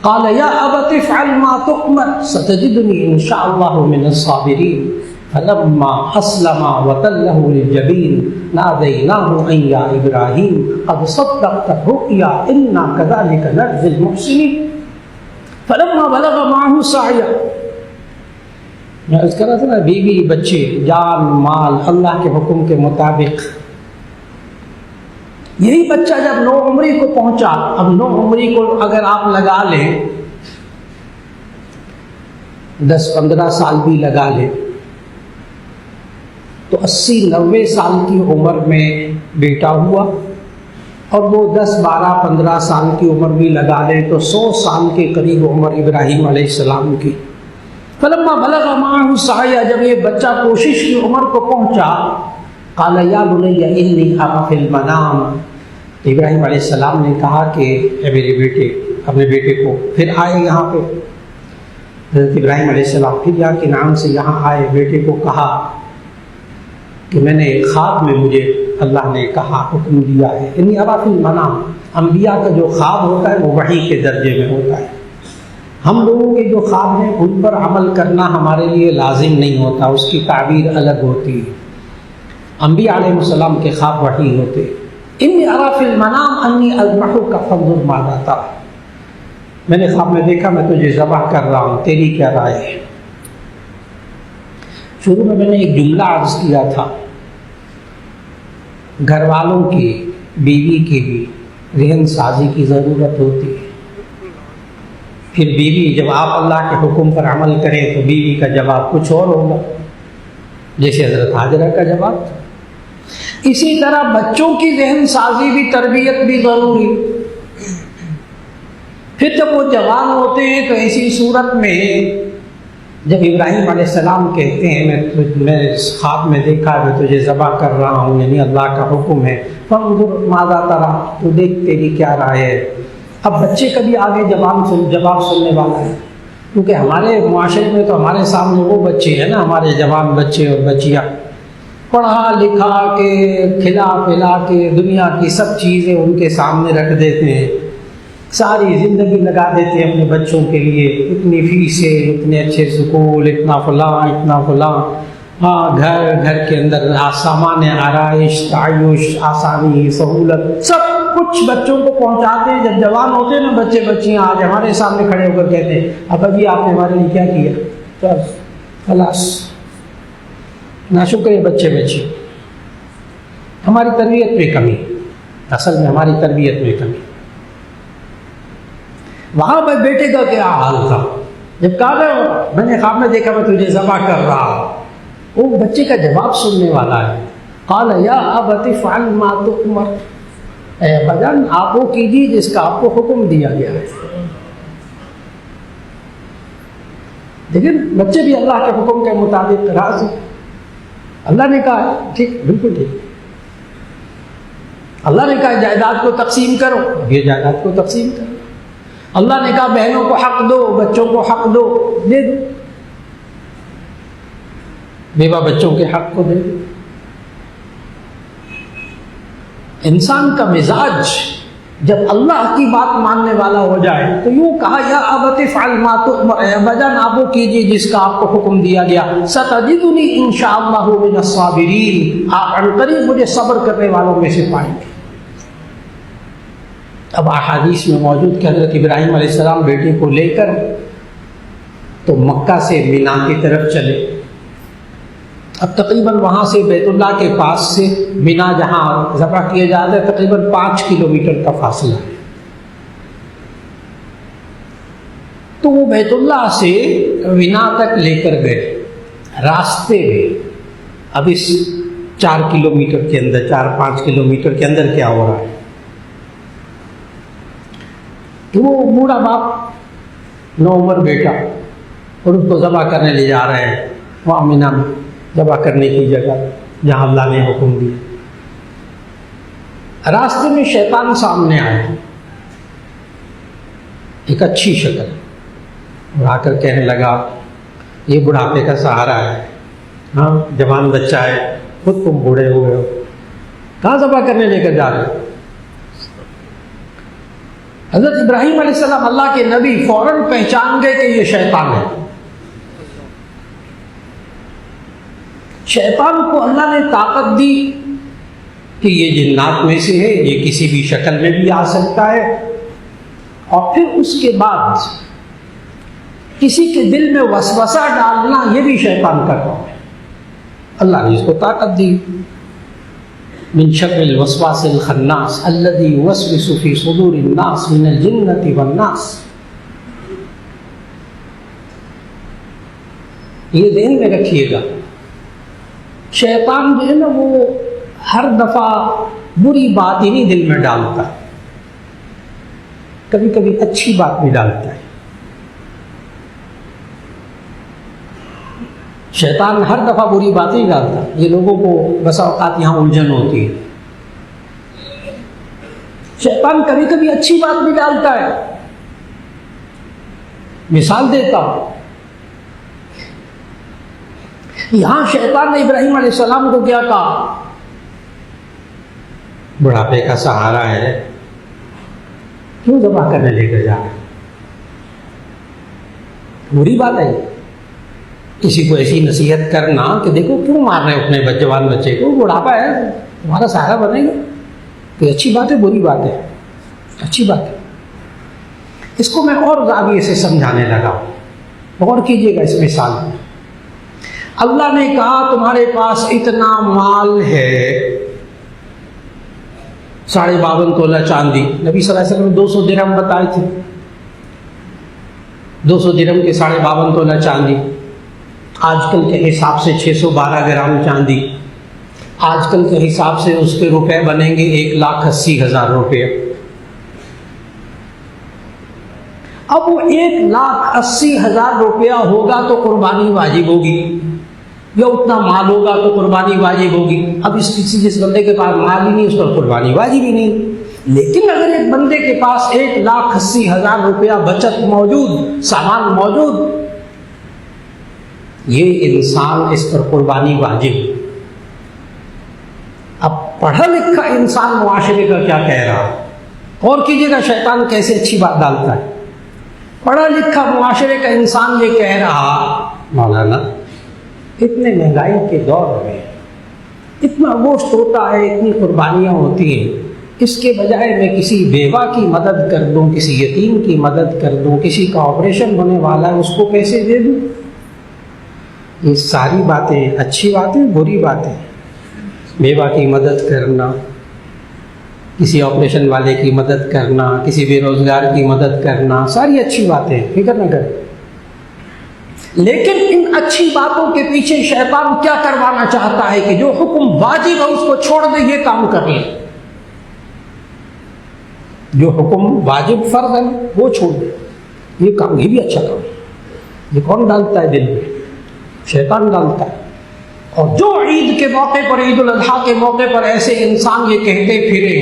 قَالَ يَا أَبَتِ افْعَلْ مَا تُؤْمَرُ سَتَجِدُنِي إِن شَاءَ اللَّهُ مِنَ الصَّابِرِينَ فَلَمَّا أَسْلَمَا وَتَلَّهُ لِلْجَبِينِ نَادَيْنَاهُ أَن يَا إِبْرَاهِيمُ قَدْ صَدَّقْتَ الرُّؤْيَا إِنَّا كَذَٰلِكَ نَجْزِي الْمُحْسِنِينَ فَلَمَّا بَلَغَ مَعَهُ السَّعْيَ، میں عرض کر رہا تھا نا، بیوی بچے جان مال اللہ کے حکم کے مطابق، یہی بچہ جب نو عمری کو پہنچا، اب نو عمری کو اگر آپ لگا لیں 10-15 سال بھی لگا لیں تو 80-90 سال کی عمر میں بیٹا ہوا، اور وہ 10-12-15 سال کی عمر بھی لگا لیں تو 100 سال کے قریب عمر ابراہیم علیہ السلام کی۔ فلما بلغ معه السعي، جب یہ بچہ کوشش کی عمر کو پہنچا، قال یا بنی انی ارى في المنام، ابراہیم علیہ السلام نے کہا کہ اے میرے بیٹے، اپنے بیٹے کو پھر آئے یہاں پہ، حضرت ابراہیم علیہ السلام پھر یہاں کے نام سے یہاں آئے، بیٹے کو کہا کہ میں نے خواب میں مجھے اللہ نے کہا، حکم دیا ہے، انی ارى في المنام، انبیاء کا جو خواب ہوتا ہے وہ وحی کے درجے میں ہوتا ہے، ہم لوگوں کے جو خواب ہیں ان پر عمل کرنا ہمارے لیے لازم نہیں ہوتا، اس کی تعبیر الگ ہوتی ہے۔ انبیاء علیہ السلام کے خواب وحی ہوتے، انی ارى فی المنام انی اذبحک فانظر ماذا ترى، میں نے خواب میں دیکھا میں تجھے ذبح کر رہا ہوں، تیری کیا رائے ہے؟ شروع میں نے ایک جملہ عرض کیا تھا، گھر والوں کی، بیوی کی بھی رہن سازی کی ضرورت ہوتی ہے۔ پھر بیوی جب آپ اللہ کے حکم پر عمل کریں تو بیوی کا جواب کچھ اور ہوگا، جیسے حضرت حاجرہ کا جواب تھا۔ اسی طرح بچوں کی ذہن سازی بھی، تربیت بھی ضروری۔ پھر جب وہ جوان ہوتے ہیں تو ایسی صورت میں جب ابراہیم علیہ السلام کہتے ہیں میں خواب میں دیکھا میں تجھے ذبح کر رہا ہوں، یعنی اللہ کا حکم ہے، فانظر ماذا ترى، تو دیکھ تیری کیا رائے ہے۔ اب بچے کبھی آگے جواب سننے والا ہے، کیونکہ ہمارے معاشرے میں تو ہمارے سامنے وہ بچے ہیں نا، ہمارے جوان بچے اور بچیاں، پڑھا لکھا کے کھلا پلا کے دنیا کی سب چیزیں ان کے سامنے رکھ دیتے ہیں، ساری زندگی لگا دیتے ہیں اپنے بچوں کے لیے، اتنی فیسیں، اتنے اچھے سکول، اتنا فلاں، ہاں گھر کے اندر سامان آرائش، تعیش، آسانی، سہولت، سب کچھ بچوں کو پہنچاتے ہیں۔ جب جوان ہوتے ہیں نا بچے بچیاں، آج ہمارے سامنے کھڑے ہو کر کہتے ہیں ابا جی آپ نے ہمارے لیے کیا کیا، تو خلاص ناشکر بچے بچے، ہماری تربیت میں کمی، اصل میں ہماری تربیت میں کمی۔ وہاں پر بیٹے کا کیا حال تھا، جب کہا میں نے خواب میں دیکھا میں تجھے ذبح کر رہا ہوں، وہ بچے کا جواب سننے والا ہے، قال یا ابت افعل ما تؤمر، اے ابا آپ وہ کیجیے جس کا آپ کو حکم دیا گیا ہے۔ لیکن بچے بھی اللہ کے حکم کے مطابق راضی، اللہ نے کہا ٹھیک، بالکل ٹھیک، اللہ نے کہا جائیداد کو تقسیم کرو، یہ جائیداد کو تقسیم کرو، اللہ نے کہا بہنوں کو حق دو، بچوں کو حق دو، دے دو، بیوہ بچوں کے حق کو دے دو۔ انسان کا مزاج جب اللہ کی بات ماننے والا ہو جائے تو یوں کہا یا ابت افعل ما تؤمر، اے ابا جان آپ وہ کیجیے جس کا آپ کو حکم دیا گیا، ستجدنی ان شاء اللہ من الصابرین، آپ عنقریب مجھے صبر کرنے والوں میں سے پائیں گے۔ اب احادیث میں موجود کہ حضرت ابراہیم علیہ السلام بیٹے کو لے کر تو مکہ سے مینا کی طرف چلے، اب تقریباً وہاں سے بیت اللہ کے پاس سے مینا جہاں ذبح کیا جاتا ہے تقریباً 5 کلومیٹر کا فاصلہ ہے. تو وہ بیت اللہ سے مینا تک لے کر گئے. راستے میں اب اس 4 کلومیٹر کے اندر 4-5 کلومیٹر کے اندر کیا ہو رہا ہے کہ وہ بوڑھا باپ نوعمر بیٹا اور اس کو ذبح کرنے لے جا رہے ہیں وہاں مینا میں ذبح کرنے کی جگہ جہاں اللہ نے حکم دیا. راستے میں شیطان سامنے آیا ایک اچھی شکل اور آ کر کہنے لگا یہ بڑھاپے کا سہارا ہے, ہاں جوان بچہ ہے, خود تم بوڑھے ہوئے ہو, کہاں ذبح کرنے لے کر جا رہے ہو. حضرت ابراہیم علیہ السلام اللہ کے نبی فوراً پہچان گئے کہ یہ شیطان ہے. شیطان کو اللہ نے طاقت دی کہ یہ جنات میں سے ہے, یہ کسی بھی شکل میں بھی آ سکتا ہے, اور پھر اس کے بعد کسی کے دل میں وسوسہ ڈالنا یہ بھی شیطان کا کام ہے. اللہ نے اس کو طاقت دی. من شر الوسواس الخناس الذي يوسوس في صدور الناس من الجنة والناس. یہ ذہن میں رکھیے گا, شیطان جو ہے نا وہ ہر دفعہ بری بات ہی نہیں دل میں ڈالتا, کبھی کبھی اچھی بات بھی ڈالتا ہے. شیطان ہر دفعہ بری بات نہیں ڈالتا. یہ لوگوں کو بسا اوقات یہاں الجھن ہوتی ہے. شیطان کبھی کبھی اچھی بات بھی ڈالتا ہے. مثال دیتا ہوں, یہاں شیطان نے ابراہیم علیہ السلام کو کیا کہا, بڑھاپے کا سہارا ہے, کیوں ذبح کرنے لے کر جا رہے, بری بات ہے. کسی کو ایسی نصیحت کرنا کہ دیکھو کیوں مار رہے ہیں اپنے جوان بچے کو, بڑھاپا ہے تمہارا سہارا بنے گا, تو اچھی بات ہے بری بات ہے, اچھی بات ہے. اس کو میں اور زاویے سے سمجھانے لگا. غور کیجیے گا اس مثال میں. اللہ نے کہا تمہارے پاس اتنا مال ہے, 52.5 تولہ چاندی. نبی صلی اللہ علیہ وسلم نے 200 درہم بتائے تھے. 200 درہم کے 52.5 تولہ چاندی. آج کل کے حساب سے 612 گرام چاندی. آج کل کے حساب سے اس کے روپے بنیں گے 1,80,000 روپے. اب وہ 1,80,000 روپیہ ہوگا تو قربانی واجب ہوگی, یا اتنا مال ہوگا تو قربانی واجب ہوگی. اب جس بندے کے پاس مال ہی نہیں اس پر قربانی واجب ہی نہیں. لیکن اگر ایک بندے کے پاس 1,80,000 روپیہ بچت موجود, سامان موجود, یہ انسان اس پر قربانی واجب. اب پڑھا لکھا انسان معاشرے کا کیا کہہ رہا ہے, اور کیجیے گا شیطان کیسے اچھی بات ڈالتا ہے. پڑھا لکھا معاشرے کا انسان یہ کہہ رہا, مولانا اتنے مہنگائی کے دور میں اتنا گوشت ہوتا ہے, اتنی قربانیاں ہوتی ہیں, اس کے بجائے میں کسی بیوہ کی مدد کر دوں, کسی یتیم کی مدد کر دوں, کسی کا آپریشن ہونے والا ہے اس کو پیسے دے دوں. یہ ساری باتیں اچھی باتیں, بری باتیں. بیوہ کی مدد کرنا, کسی آپریشن والے کی مدد کرنا, کسی بے روزگار کی مدد کرنا, ساری اچھی باتیں, فکر نہ کریں. لیکن ان اچھی باتوں کے پیچھے شیطان کیا کروانا چاہتا ہے کہ جو حکم واجب ہے اس کو چھوڑ دے, یہ کام کر لیں. جو حکم واجب فرض ہے وہ چھوڑ دے, یہ کام, یہ بھی اچھا کام ہے. یہ کون ڈالتا ہے دل میں؟ شیطان ڈالتا ہے. اور جو عید کے موقع پر, عید الاضحیٰ کے موقع پر ایسے انسان یہ کہتے پھریں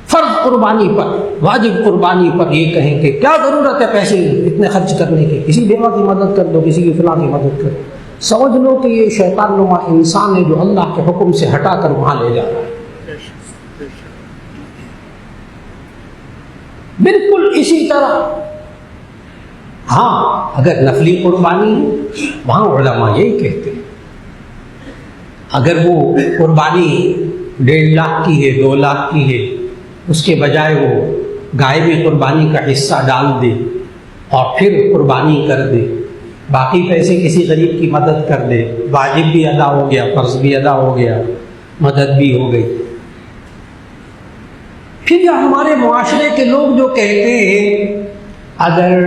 فرض قربانی پر, واجب قربانی پر, یہ کہیں کہ کیا ضرورت ہے پیسے اتنے خرچ کرنے کی, کسی بیوہ کی مدد کر دو, کسی کی فلاں کی مدد کر دو. سمجھ لو کہ یہ شیطان نما انسان ہے جو اللہ کے حکم سے ہٹا کر وہاں لے جا رہا ہے. بالکل اسی طرح ہاں اگر نفلی قربانی ہے, وہاں علماء یہی کہتے ہیں اگر وہ قربانی 1.5 لاکھ کی ہے, 2 لاکھ کی ہے, اس کے بجائے وہ گائے میں قربانی کا حصہ ڈال دے اور پھر قربانی کر دے, باقی پیسے کسی غریب کی مدد کر دے, واجب بھی ادا ہو گیا، فرض بھی ادا ہو گیا، مدد بھی ہو گئی۔ پھر یہ ہمارے معاشرے کے لوگ جو کہتے ہیں اگر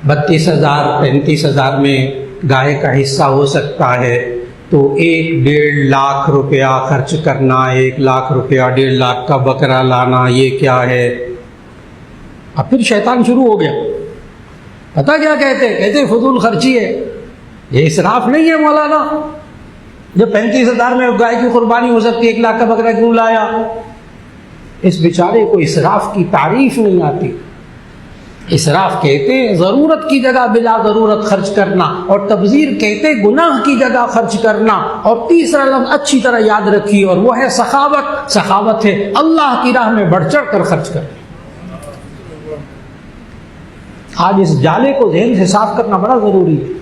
32,000 35,000 میں گائے کا حصہ ہو سکتا ہے تو 1-1.5 لاکھ روپیہ خرچ کرنا، 1 لاکھ روپیہ 1.5 لاکھ کا بکرا لانا، یہ کیا ہے؟ اب پھر شیطان شروع ہو گیا۔ پتہ کیا کہتے ہیں فضول خرچی ہے، یہ اسراف نہیں ہے مولانا، جب 35,000 میں گائے کی قربانی ہو سکتی ہے 1 لاکھ کا بکرا کیوں لایا؟ اس بیچارے کو اسراف کی تعریف نہیں آتی۔ اسراف کہتے ہیں ضرورت کی جگہ بلا ضرورت خرچ کرنا، اور تبذیر کہتے ہیں گناہ کی جگہ خرچ کرنا، اور تیسرا لفظ اچھی طرح یاد رکھیے اور وہ ہے سخاوت۔ سخاوت ہے اللہ کی راہ میں بڑھ چڑھ کر خرچ کرنا۔ آج اس جالے کو ذہن سے صاف کرنا بڑا ضروری ہے۔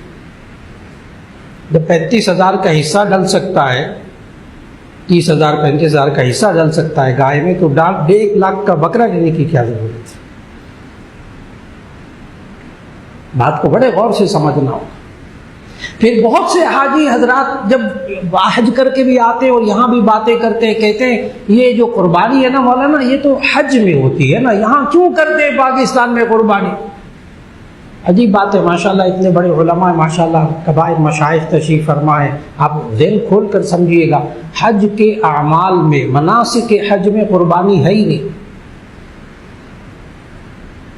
جب 35,000 کا حصہ ڈل سکتا ہے، 30,000 35,000 کا حصہ ڈل سکتا ہے گائے میں، تو 1.5 لاکھ کا بکرا لینے کی کیا ضرورت ہے؟ بات کو بڑے غور سے سمجھنا ہوگا۔ پھر بہت سے حاجی حضرات جب حج کر کے بھی آتے ہیں اور یہاں بھی باتیں کرتے ہیں، کہتے ہیں یہ جو قربانی ہے نا مولانا، یہ تو حج میں ہوتی ہے نا، یہاں کیوں کرتے ہیں پاکستان میں قربانی؟ عجیب بات ہے، ماشاءاللہ اتنے بڑے علماء، ماشاءاللہ کبائر مشائخ تشریف فرما ہے، آپ ذہن کھول کر سمجھیے گا، حج کے اعمال میں، مناسک حج میں قربانی ہے ہی نہیں۔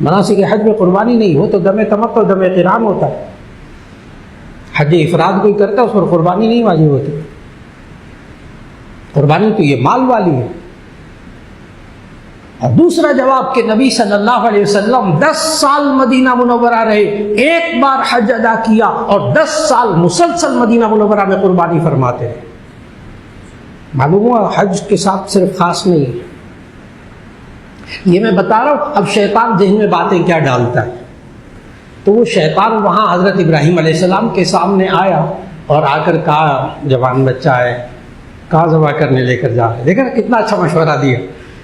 مناسک حج میں قربانی نہیں ہو تو دم تمتع اور دم قران ہوتا ہے۔ حج افراد کوئی کرتا ہے اس پر قربانی نہیں واجب ہوتی۔ قربانی تو یہ مال والی ہے۔ اور دوسرا جواب کہ نبی صلی اللہ علیہ وسلم 10 سال مدینہ منورہ رہے، ایک بار حج ادا کیا اور 10 سال مسلسل مدینہ منورہ میں قربانی فرماتے ہیں۔ معلوم ہوا حج کے ساتھ صرف خاص نہیں ہے۔ یہ میں بتا رہا ہوں، اب شیطان ذہن میں باتیں کیا ڈالتا ہے، تو وہ شیطان وہاں حضرت ابراہیم علیہ السلام کے سامنے آیا اور آ کر کہا، جوان بچہ ہے، کہاں ذبح کرنے لے کر جا رہے؟ دیکھا کتنا اچھا مشورہ دیا۔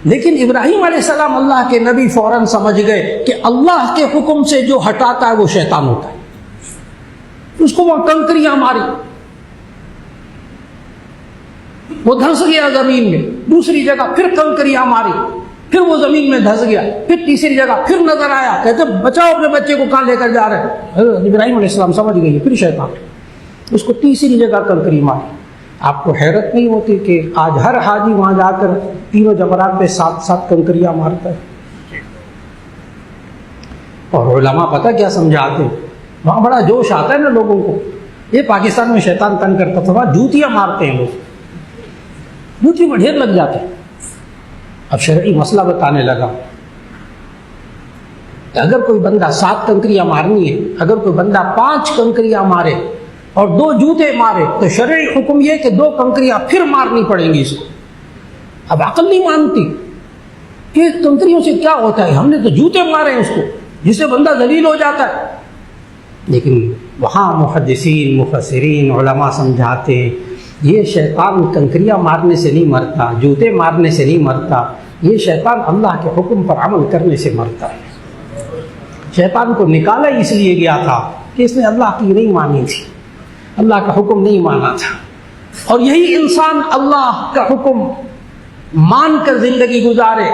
لیکن ابراہیم علیہ السلام اللہ کے نبی فوراً سمجھ گئے کہ اللہ کے حکم سے جو ہٹاتا ہے وہ شیطان ہوتا ہے۔ اس کو وہ کنکریاں ماری، وہ دھنس گیا زمین میں، دوسری جگہ پھر کنکریاں ماری، پھر وہ زمین میں دھس گیا، پھر تیسری جگہ پھر نظر آیا، کہتے بچاؤ اپنے بچے کو، کہاں لے کر جا رہے ہیں؟ ابراہیم علیہ السلام سمجھ گئے پھر شیطان، اس کو تیسری جگہ کنکری ماری۔ آپ کو حیرت نہیں ہوتی کہ آج ہر حاجی وہاں جا کر تینوں جمرات پہ 7 کنکریاں مارتا ہے؟ اور علماء پتہ کیا سمجھاتے ہیں، وہاں بڑا جوش آتا ہے نا لوگوں کو۔ یہ پاکستان میں شیطان تنگ کرتا تھا، وہاں جوتیاں مارتے ہیں لوگ، جوتی میں ڈھیر لگ جاتے ہیں۔ اب شرعی مسئلہ بتانے لگا کہ اگر کوئی بندہ 7 کنکریاں مارنی ہے، اگر کوئی بندہ 5 کنکریاں مارے اور 2 جوتے مارے تو شرعی حکم یہ کہ 2 کنکریاں پھر مارنی پڑیں گی اس کو۔ اب عقل نہیں مانتی کہ کنکریوں سے کیا ہوتا ہے، ہم نے تو جوتے مارے ہیں اس کو، جس سے بندہ ذلیل ہو جاتا ہے۔ لیکن وہاں محدثین مفسرین علماء سمجھاتے ہیں یہ شیطان کنکریاں مارنے سے نہیں مرتا، جوتے مارنے سے نہیں مرتا، یہ شیطان اللہ کے حکم پر عمل کرنے سے مرتا ہے۔ شیطان کو نکالا اس لیے گیا تھا کہ اس نے اللہ کی نہیں مانی تھی، اللہ کا حکم نہیں مانا تھا، اور یہی انسان اللہ کا حکم مان کر زندگی گزارے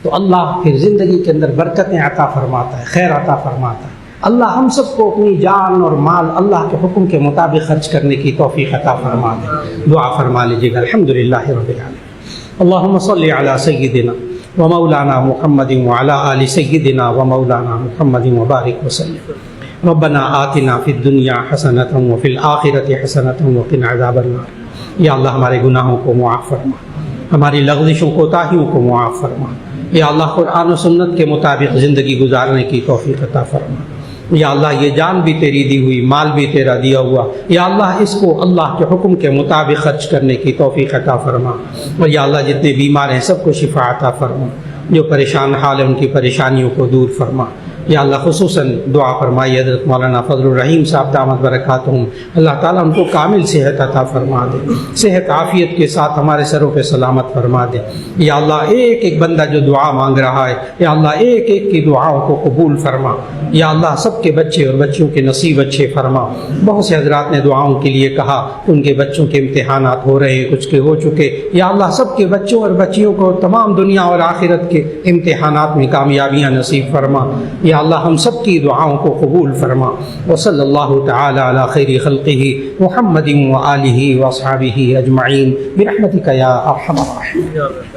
تو اللہ پھر زندگی کے اندر برکتیں عطا فرماتا ہے، خیر عطا فرماتا ہے۔ اللہ ہم سب کو اپنی جان اور مال اللہ کے حکم کے مطابق خرچ کرنے کی توفیق عطا فرما دے۔ دعا فرما لیجیے گا۔ الحمدللہ رب العالمین، اللہم صلی علی سیدنا و مولانا محمد وعلی آل سیدنا و مولانا محمد وبارک وسلم۔ ربنا آتنا فی الدنیا حسنۃ وفی الآخرۃ حسنۃ وقنا عذاب النار۔ یا اللہ ہمارے گناہوں کو معاف فرما، ہماری لغزشوں کوتاہیوں کو معاف فرما۔ یا اللہ قرآن و سنت کے مطابق زندگی گزارنے کی توفیق عطا فرما۔ یا اللہ یہ جان بھی تیری دی ہوئی، مال بھی تیرا دیا ہوا، یا اللہ اس کو اللہ کے حکم کے مطابق خرچ کرنے کی توفیق عطا فرما۔ اور یا اللہ جتنے بیمار ہیں سب کو شفا عطا فرما، جو پریشان حال ہیں ان کی پریشانیوں کو دور فرما۔ یا اللہ خصوصاً دعا فرمائی حضرت مولانا فضل الرحیم صاحب دامت برکاتہم، اللہ تعالیٰ ان کو کامل صحت عطا فرما دے، صحت عافیت کے ساتھ ہمارے سروں پہ سلامت فرما دے۔ یا اللہ ایک ایک بندہ جو دعا مانگ رہا ہے، یا اللہ ایک ایک کی دعاؤں کو قبول فرما، یا اللہ سب کے بچے اور بچوں کے نصیب اچھے فرما۔ بہت سے حضرات نے دعاؤں کے لیے کہا، ان کے بچوں کے امتحانات ہو رہے ہیں، کچھ کے ہو چکے، یا اللہ سب کے بچوں اور بچیوں کو تمام دنیا اور آخرت کے امتحانات میں کامیابیاں نصیب فرما۔ یا اللہ ہم سب کی دعاؤں کو قبول فرما۔ وصلی اللہ تعالی علی خیر خلقہ محمد وآلہ واصحابہ اجمعین برحمتک یا ارحم الراحمین۔